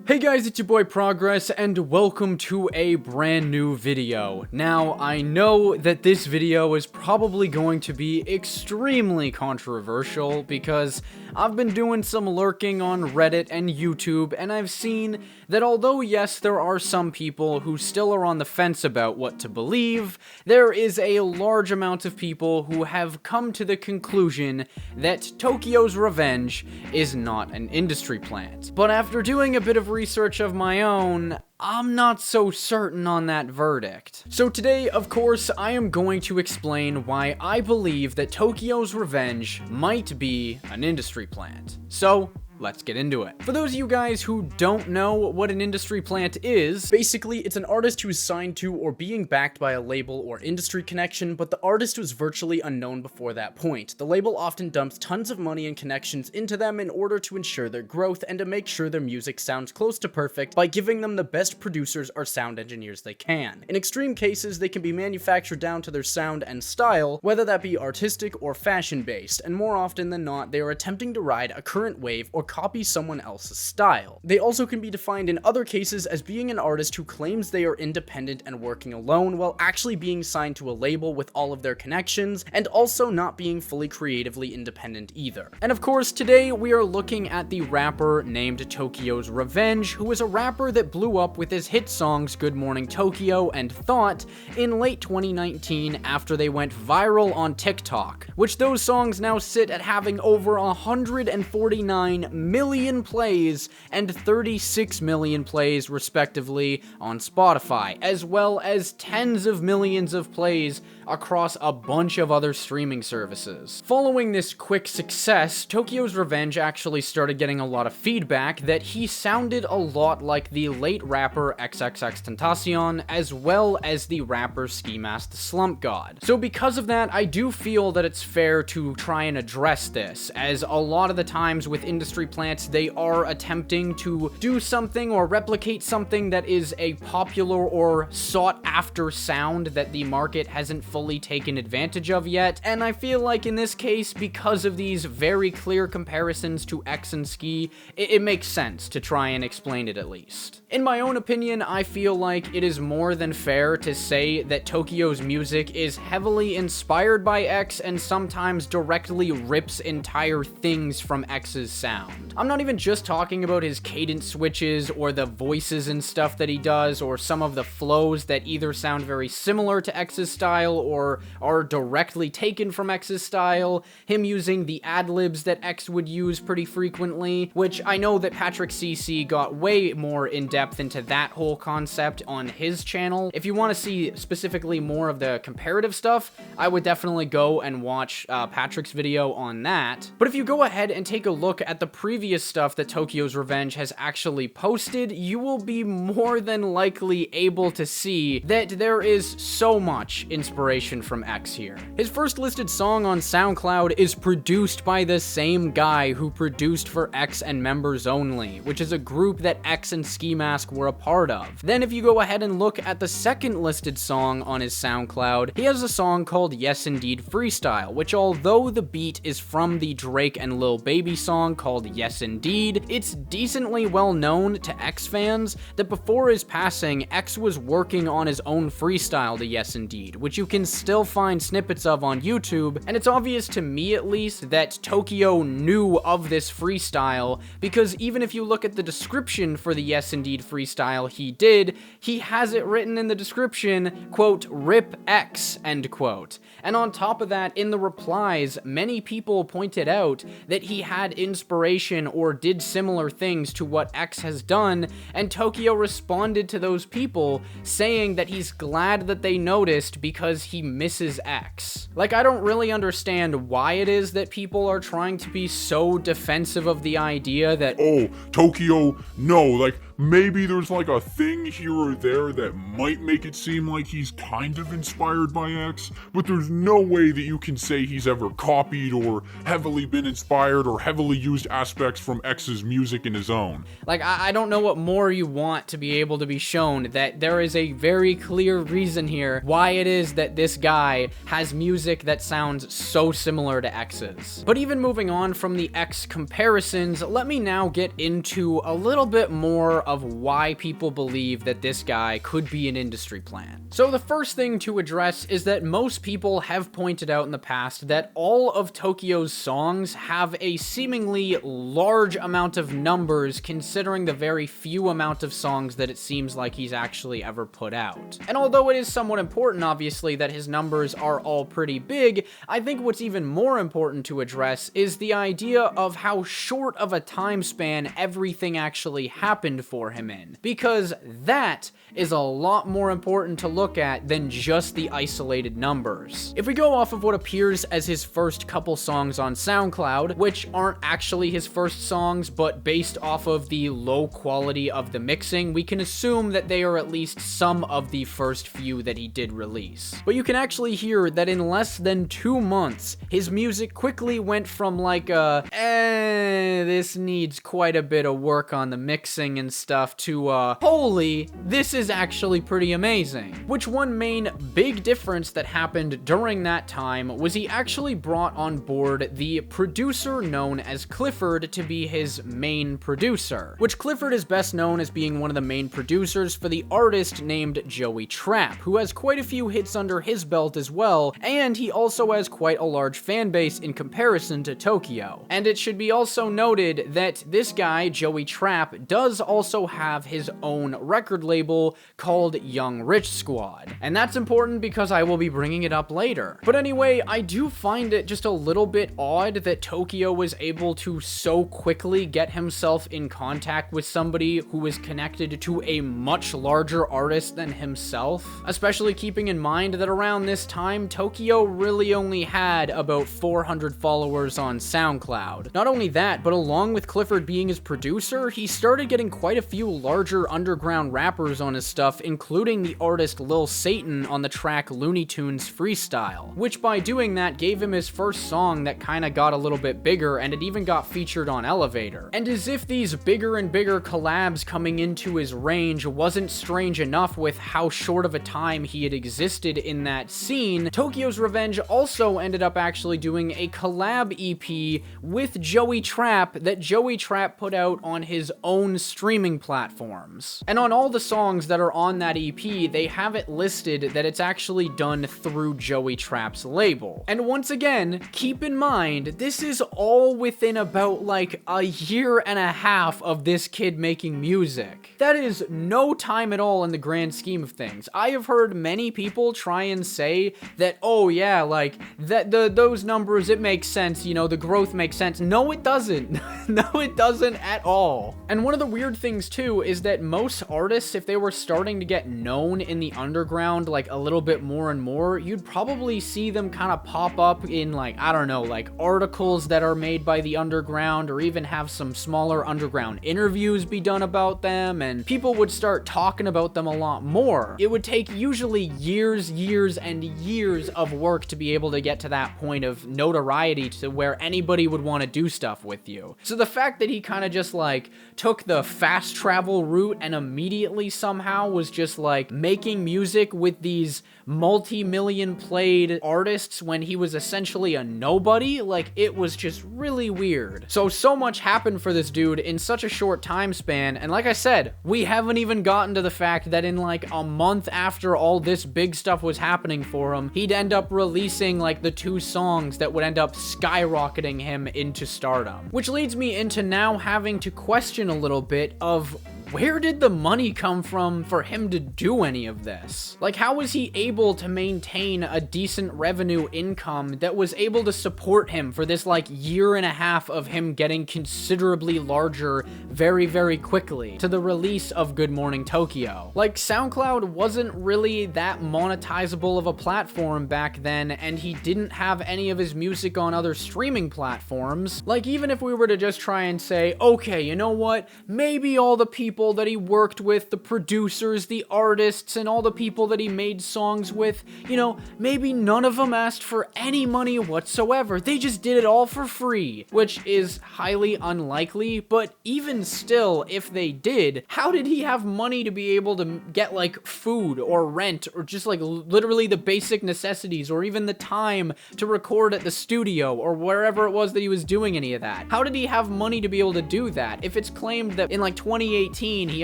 Hey guys, it's your boy Progress, and welcome to a brand new video. Now, I know that this video is probably going to be extremely controversial because I've been doing some lurking on Reddit and YouTube, and I've seen that although yes, there are some people who still are on the fence about what to believe, there is a large amount of people who have come to the conclusion that Tokyo's Revenge is not an industry plant. But after doing a bit of research of my own, I'm not so certain on that verdict. So today, of course, I am going to explain why I believe that Tokyo's Revenge might be an industry plant. So, let's get into it. For those of you guys who don't know what an industry plant is, basically it's an artist who is signed to or being backed by a label or industry connection, but the artist was virtually unknown before that point. The label often dumps tons of money and connections into them in order to ensure their growth and to make sure their music sounds close to perfect by giving them the best producers or sound engineers they can. In extreme cases, they can be manufactured down to their sound and style, whether that be artistic or fashion-based, and more often than not, they are attempting to ride a current wave or copy someone else's style. They also can be defined in other cases as being an artist who claims they are independent and working alone while actually being signed to a label with all of their connections, and also not being fully creatively independent either. And of course, today we are looking at the rapper named Tokyo's Revenge, who is a rapper that blew up with his hit songs Good Morning Tokyo and THOT in late 2019 after they went viral on TikTok, which those songs now sit at having over 149 million plays and 36 million plays respectively on Spotify, as well as tens of millions of plays across a bunch of other streaming services. Following this quick success, Tokyo's Revenge actually started getting a lot of feedback that he sounded a lot like the late rapper XXXTentacion, as well as the rapper Mask the Slump God. So because of that, I do feel that it's fair to try and address this, as a lot of the times with industry plants, they are attempting to do something or replicate something that is a popular or sought after sound that the market hasn't fully taken advantage of yet, and I feel like in this case, because of these very clear comparisons to X and Ski, it makes sense to try and explain it at least. In my own opinion, I feel like it is more than fair to say that Tokyo's music is heavily inspired by X and sometimes directly rips entire things from X's sound. I'm not even just talking about his cadence switches or the voices and stuff that he does, or some of the flows that either sound very similar to X's style or are directly taken from X's style, him using the ad-libs that X would use pretty frequently, which I know that Patrick CC got way more in-depth into that whole concept on his channel. If you want to see specifically more of the comparative stuff, I would definitely go and watch Patrick's video on that. But if you go ahead and take a look at the previous stuff that Tokyo's Revenge has actually posted, you will be more than likely able to see that there is so much inspiration from X here. His first listed song on SoundCloud is produced by the same guy who produced for X and Members Only, which is a group that X and Ski Mask were a part of. Then if you go ahead and look at the second listed song on his SoundCloud, he has a song called Yes Indeed Freestyle, which although the beat is from the Drake and Lil Baby song called Yes Indeed, it's decently well known to X fans that before his passing, X was working on his own freestyle to Yes Indeed, which you can still find snippets of on YouTube, and it's obvious to me at least that Tokyo knew of this freestyle, because even if you look at the description for the Yes Indeed freestyle he did, he has it written in the description, quote, "Rip X," end quote. And on top of that, in the replies, many people pointed out that he had inspiration or did similar things to what X has done, and Tokyo responded to those people saying that he's glad that they noticed because he misses X. Like, I don't really understand why it is that people are trying to be so defensive of the idea that, oh, Tokyo, no, like, maybe there's like a thing here or there that might make it seem like he's kind of inspired by X, but there's no way that you can say he's ever copied or heavily been inspired or heavily used aspects from X's music in his own. Like, I don't know what more you want to be able to be shown that there is a very clear reason here why it is that this guy has music that sounds so similar to X's. But even moving on from the X comparisons, let me now get into a little bit more of why people believe that this guy could be an industry plant. So the first thing to address is that most people have pointed out in the past that all of Tokyo's songs have a seemingly large amount of numbers considering the very few amount of songs that it seems like he's actually ever put out. And although it is somewhat important, obviously, that his numbers are all pretty big, I think what's even more important to address is the idea of how short of a time span everything actually happened for him in. Because that is a lot more important to look at than just the isolated numbers. If we go off of what appears as his first couple songs on SoundCloud, which aren't actually his first songs, but based off of the low quality of the mixing, we can assume that they are at least some of the first few that he did release. But you can actually hear that in less than 2 months, his music quickly went from like this needs quite a bit of work on the mixing and stuff to holy, this is actually pretty amazing. Which one main big difference that happened during that time was he actually brought on board the producer known as Clifford to be his main producer, which Clifford is best known as being one of the main producers for the artist named Joey Trapp, who has quite a few hits under his belt as well, and he also has quite a large fan base in comparison to Tokyo. And it should be also noted that this guy, Joey Trapp, does also have his own record label called Young Rich Squad. And that's important because I will be bringing it up later. But anyway, I do find it just a little bit odd that Tokyo was able to so quickly get himself in contact with somebody who was connected to a much larger artist than himself, especially keeping in mind that around this time, Tokyo really only had about 400 followers on SoundCloud. Not only that, but along with Clifford being his producer, he started getting quite a few larger underground rappers on his stuff, including the artist Lil Satan on the track Looney Tunes Freestyle, which by doing that gave him his first song that kinda got a little bit bigger, and it even got featured on Elevator. And as if these bigger and bigger collabs coming into his range wasn't strange enough with how short of a time he had existed in that scene, Tokyo's Revenge also ended up actually doing a collab EP with Joey Trapp that Joey Trapp put out on his own streaming platforms. And on all the songs that are on that EP, they have it listed that it's actually done through Joey Trapp's label. And once again, keep in mind, this is all within about like a year and a half of this kid making music. That is no time at all in the grand scheme of things. I have heard many people try and say that, oh yeah, like those numbers, it makes sense, you know, the growth makes sense. No, it doesn't. No, it doesn't at all. And one of the weird things too is that most artists, if they were starting to get known in the underground like a little bit more and more, you'd probably see them kind of pop up in like, I don't know, like articles that are made by the underground, or even have some smaller underground interviews be done about them, and people would start talking about them a lot more. It would take usually years and years of work to be able to get to that point of notoriety to where anybody would want to do stuff with you. So the fact that he kind of just like took the fast travel route and immediately somehow was just like making music with these multi-million played artists when he was essentially a nobody, like it was just really weird. So much happened for this dude in such a short time span, and like I said, we haven't even gotten to the fact that in like a month after all this big stuff was happening for him, he'd end up releasing like the 2 songs that would end up skyrocketing him into stardom. Which leads me into now having to question a little bit of where did the money come from for him to do any of this? Like, how was he able to maintain a decent revenue income that was able to support him for this like year and a half of him getting considerably larger very, very quickly to the release of Good Morning Tokyo? Like, SoundCloud wasn't really that monetizable of a platform back then, and he didn't have any of his music on other streaming platforms. Like, even if we were to just try and say, okay, you know what, maybe all the people that he worked with, the producers, the artists, and all the people that he made songs with, you know, maybe none of them asked for any money whatsoever. They just did it all for free, which is highly unlikely, but even still, if they did, how did he have money to be able to get like food or rent or just like literally the basic necessities, or even the time to record at the studio or wherever it was that he was doing any of that? How did he have money to be able to do that if it's claimed that in like 2018 2018, he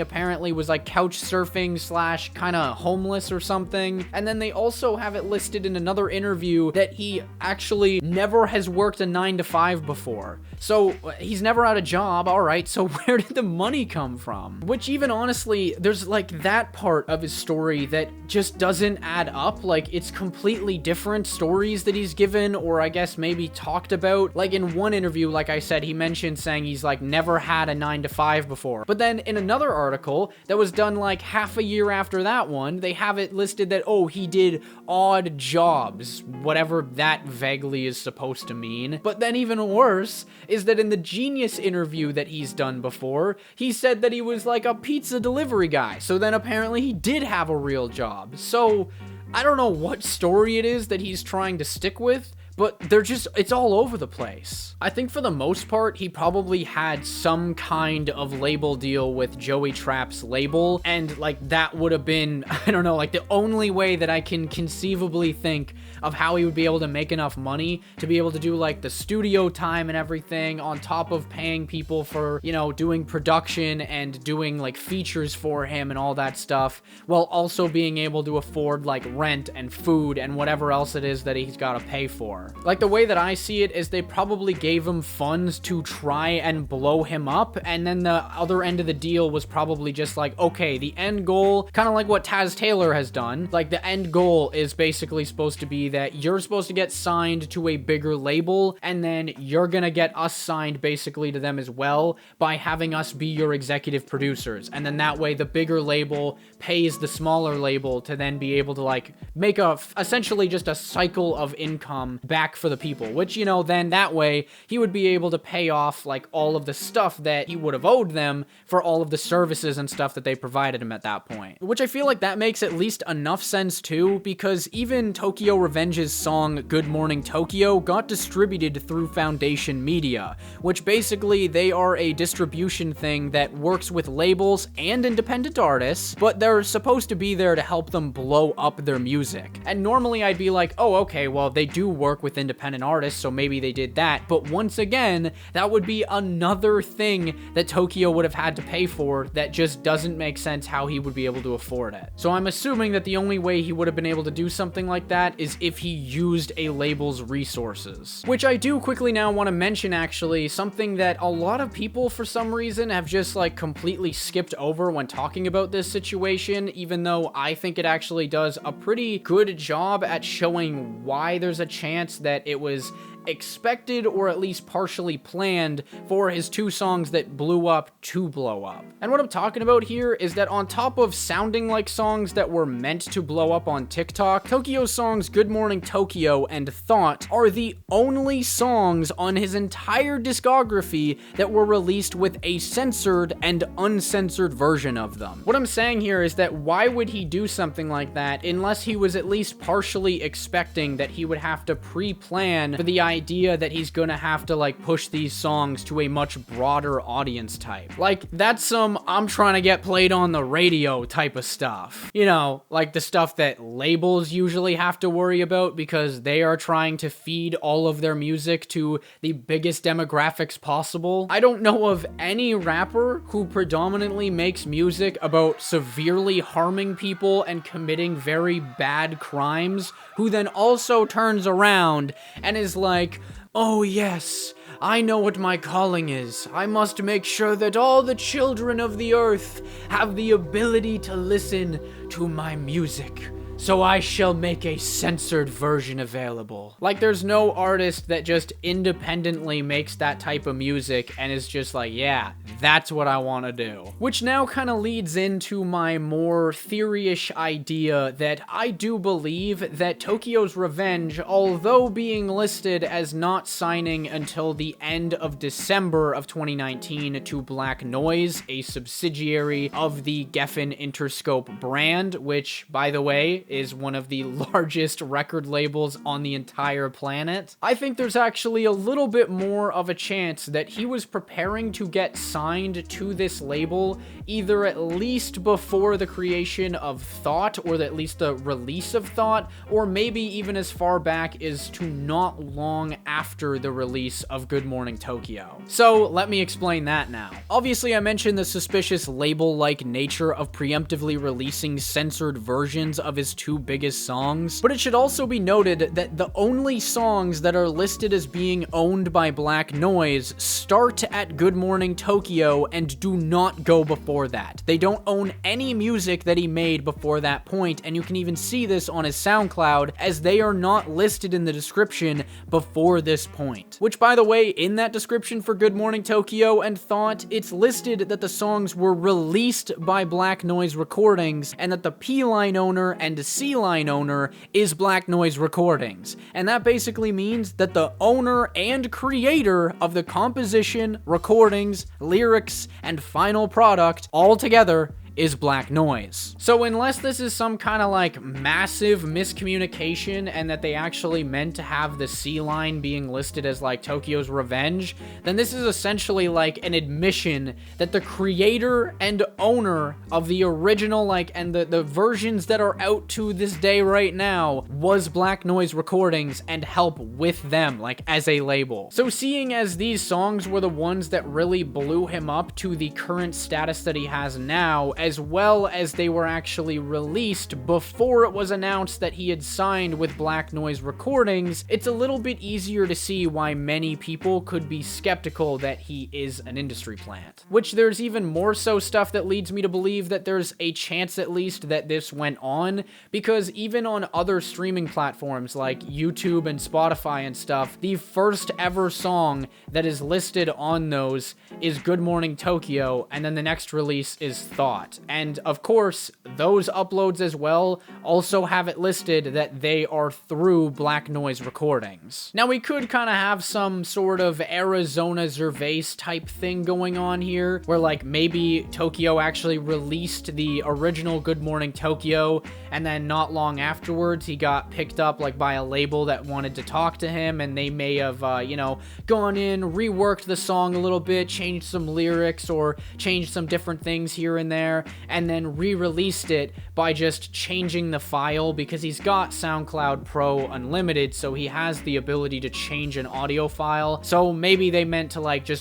apparently was like couch surfing slash kind of homeless or something. And then they also have it listed in another interview that he actually never has worked a 9-to-5 before. So he's never had a job. All right, so where did the money come from? Which even honestly, there's like that part of his story that just doesn't add up. Like, it's completely different stories that he's given, or I guess maybe talked about. Like in one interview, like I said, he mentioned saying he's like never had a 9-to-5 before. But then in another article that was done like half a year after that one, they have it listed that, oh, he did odd jobs, whatever that vaguely is supposed to mean. But then even worse is that in the Genius interview that he's done before, he said that he was like a pizza delivery guy. So then apparently he did have a real job. So I don't know what story it is that he's trying to stick with, but it's all over the place. I think for the most part, he probably had some kind of label deal with Joey Trapp's label, and like that would have been, I don't know, like the only way that I can conceivably think of how he would be able to make enough money to be able to do like the studio time and everything on top of paying people for, you know, doing production and doing like features for him and all that stuff, while also being able to afford like rent and food and whatever else it is that he's got to pay for. Like, the way that I see it is they probably gave him funds to try and blow him up, and then the other end of the deal was probably just like, okay, the end goal, kind of like what Taz Taylor has done, like the end goal is basically supposed to be that you're supposed to get signed to a bigger label, and then you're gonna get us signed basically to them as well by having us be your executive producers, and then that way the bigger label pays the smaller label to then be able to like make essentially just a cycle of income back for the people, which, you know, then that way he would be able to pay off like all of the stuff that he would have owed them for all of the services and stuff that they provided him at that point. Which I feel like that makes at least enough sense too, because even Tokyo Revenge's song Good Morning Tokyo got distributed through Foundation Media, which basically they are a distribution thing that works with labels and independent artists, but they're supposed to be there to help them blow up their music. And normally I'd be like, oh, okay, well, they do work with independent artists, so maybe they did that. But once again, that would be another thing that Tokyo would have had to pay for that just doesn't make sense how he would be able to afford it. So I'm assuming that the only way he would have been able to do something like that is if he used a label's resources. Which I do quickly now want to mention, actually, something that a lot of people for some reason have just like completely skipped over when talking about this situation, even though I think it actually does a pretty good job at showing why there's a chance that it was expected or at least partially planned for his two songs that blew up to blow up. And what I'm talking about here is that on top of sounding like songs that were meant to blow up on TikTok, Tokyo's songs Good Morning Tokyo and THOT are the only songs on his entire discography that were released with a censored and uncensored version of them. What I'm saying here is that why would he do something like that unless he was at least partially expecting that he would have to pre-plan for the idea that he's gonna have to like push these songs to a much broader audience type. Like, that's some I'm trying to get played on the radio type of stuff. You know, like the stuff that labels usually have to worry about because they are trying to feed all of their music to the biggest demographics possible. I don't know of any rapper who predominantly makes music about severely harming people and committing very bad crimes who then also turns around and is like, oh yes, I know what my calling is. I must make sure that all the children of the earth have the ability to listen to my music. So I shall make a censored version available. Like, there's no artist that just independently makes that type of music and is just like, yeah, that's what I want to do. Which now kind of leads into my more theory-ish idea that I do believe that Tokyo's Revenge, although being listed as not signing until the end of December of 2019 to Black Noise, a subsidiary of the Geffen Interscope brand, which, by the way, is one of the largest record labels on the entire planet, I think there's actually a little bit more of a chance that he was preparing to get signed to this label either at least before the creation of THOT, or at least the release of THOT, or maybe even as far back as to not long after the release of Good Morning Tokyo. So let me explain that now. Obviously, I mentioned the suspicious label-like nature of preemptively releasing censored versions of his two biggest songs, but it should also be noted that the only songs that are listed as being owned by Black Noise start at Good Morning Tokyo and do not go before that. They don't own any music that he made before that point, and you can even see this on his SoundCloud, as they are not listed in the description before this point. Which, by the way, in that description for Good Morning Tokyo and THOT, it's listed that the songs were released by Black Noise Recordings, and that the P-line owner and C-line owner is Black Noise Recordings. And that basically means that the owner and creator of the composition, recordings, lyrics, and final product all together is Black Noise. So unless this is some kind of like massive miscommunication and that they actually meant to have the C line being listed as like Tokyo's Revenge, then this is essentially like an admission that the creator and owner of the original and the versions that are out to this day right now was Black Noise Recordings and help with them like as a label. So seeing as these songs were the ones that really blew him up to the current status that he has now, as well as they were actually released before it was announced that he had signed with Black Noise Recordings, it's a little bit easier to see why many people could be skeptical that he is an industry plant. Which there's even more so stuff that leads me to believe that there's a chance at least that this went on, because even on other streaming platforms like YouTube and Spotify and stuff, the first ever song that is listed on those is Good Morning Tokyo, and then the next release is THOT. And of course, those uploads as well also have it listed that they are through Black Noise Recordings. Now, we could kind of have some sort of Arizona Zervas type thing going on here, where like maybe Tokyo actually released the original Good Morning Tokyo, and then not long afterwards he got picked up like by a label that wanted to talk to him, and they may have, gone in, reworked the song a little bit, changed some lyrics, or changed some different things here and there, and then re-released it by just changing the file, because he's got SoundCloud Pro Unlimited, so he has the ability to change an audio file. So maybe they meant to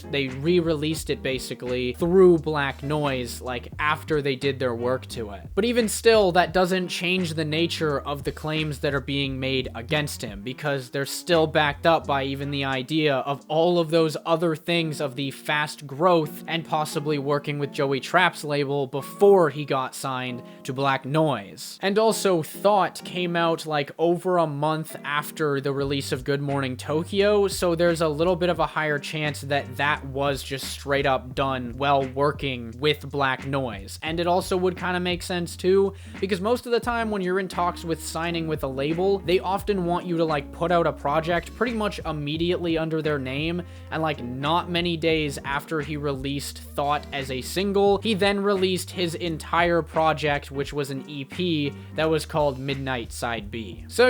they re-released it basically through Black Noise after they did their work to it. But even still, that doesn't change the nature of the claims that are being made against him, because they're still backed up by even the idea of all of those other things of the fast growth and possibly working with Joey Trapp's label before he got signed to Black Noise. And also, THOT came out over a month after the release of Good Morning Tokyo, so there's a little bit of a higher chance that that was just straight up done while working with Black Noise. And it also would kind of make sense too, because most of the time when you're in talks with signing with a label, they often want you to put out a project pretty much immediately under their name, and not many days after he released THOT as a single, he then released his entire project, which was an EP that was called Midnight Side B. So,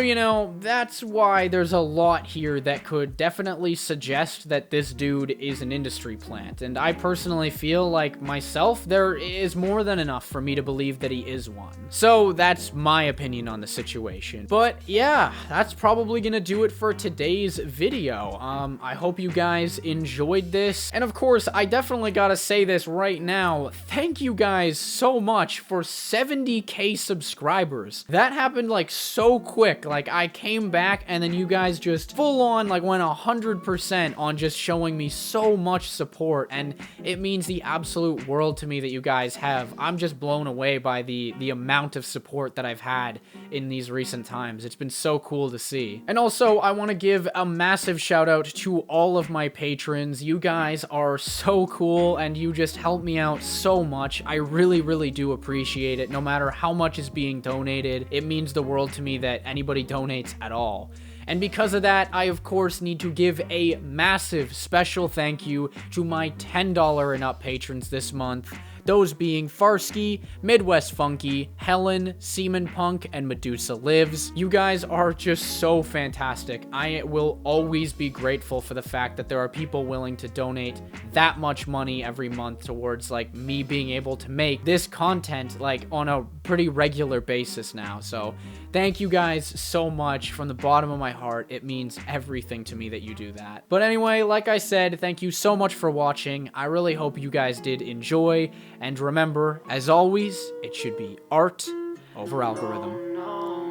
that's why there's a lot here that could definitely suggest that this dude is an industry plant, and I personally feel myself, there is more than enough for me to believe that he is one. So that's my opinion on the situation. But yeah, that's probably gonna do it for today's video. I hope you guys enjoyed this, and of course, I definitely gotta say this right now, thank you guys so much for 70k subscribers. That happened so quick. I came back and then you guys just full on went 100% on just showing me so much support, and it means the absolute world to me that you guys have. I'm just blown away by the amount of support that I've had in these recent times. It's been so cool to see. And also, I want to give a massive shout out to all of my patrons. You guys are so cool and you just help me out so much. I really, really do appreciate it. No matter how much is being donated, it means the world to me that anybody donates at all. And because of that, I of course need to give a massive special thank you to my $10 and up patrons this month. those being Farski, Midwestfunky, Helen, Seman Punk, and Medusa Lives. You guys are just so fantastic. I will always be grateful for the fact that there are people willing to donate that much money every month towards like me being able to make this content like on a pretty regular basis now. So thank you guys so much from the bottom of my heart. It means everything to me that you do that. But anyway, like I said, thank you so much for watching. I really hope you guys did enjoy, and remember, as always, it should be art over algorithm.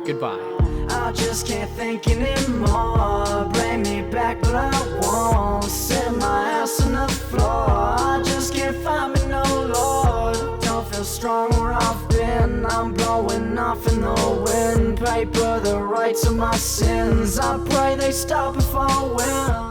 Goodbye. I just can't think anymore. Bring me back, but I won't. Set my ass on the floor. I just can't find me no Lord. Don't feel strong where I've been. I'm blowing off in the wind. Paper the rights of my sins. I pray they stop if I win.